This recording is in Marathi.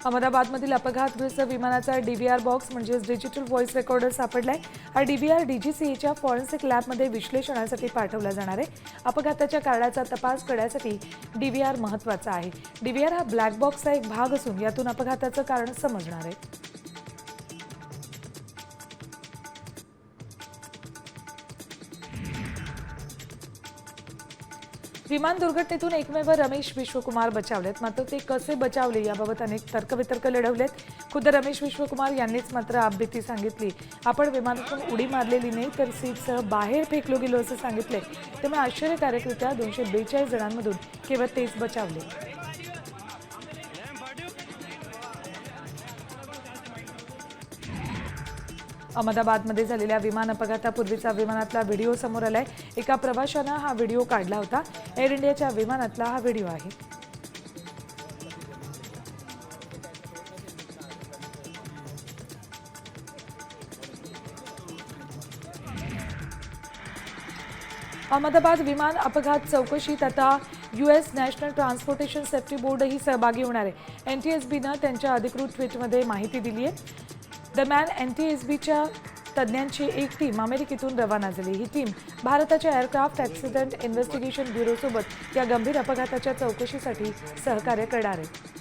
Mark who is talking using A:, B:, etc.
A: अहमदाबादमधील अपघातग्रस्त विमानाचा डीव्हीआर बॉक्स म्हणजेच डिजिटल व्हॉइस रेकॉर्डर सापडलाय। हा डीव्हीआर डीजीसीएच्या फॉरेन्सिक लॅबमध्ये विश्लेषणासाठी पाठवला जाणार आहे। अपघाताच्या कारणाचा तपास करण्यासाठी डीव्हीआर महत्त्वाचा आहे। डीव्हीआर हा ब्लॅक बॉक्सचा एक भाग असून यातून अपघाताचं कारण समजणार आहे। विमान दुर्घटनेतून एकमेव रमेश विश्वकुमार बचावलेत, मात्र ते कसे बचावले याबाबत अनेक तर्कवितर्क लढवलेत। खुद्द रमेश विश्वकुमार यांनीच मात्र आपबीती सांगितली। आपण विमानातून उडी मारलेली नाही तर सीटसह बाहेर फेकलो गेलो असं सांगितले। त्यामुळे आश्चर्यकारकरित्या 242 जणांमधून केवळ तेच बचावले। अहमदाबादमध्ये झालेल्या विमान अपघातापूर्वीचा विमानातला व्हिडिओ समोर आलाय। एका प्रवाशानं हा व्हिडिओ काढला होता। एअर इंडियाच्या विमानातला हा व्हिडिओ आहे। अहमदाबाद विमान अपघात चौकशीत आता यूएस नॅशनल ट्रान्सपोर्टेशन सेफ्टी बोर्डही सहभागी होणार आहे। एनटीएसबीनं त्यांच्या अधिकृत ट्विटमध्ये माहिती दिली आहे। दरम्यान एनटीएसबीच्या तज्ज्ञांची एक टीम अमेरिकेतून रवाना झाली। ही टीम भारताच्या एअरक्राफ्ट ॲक्सिडेंट इन्व्हेस्टिगेशन ब्युरोसोबत या गंभीर अपघाताच्या चौकशीसाठी सहकार्य करणार आहे।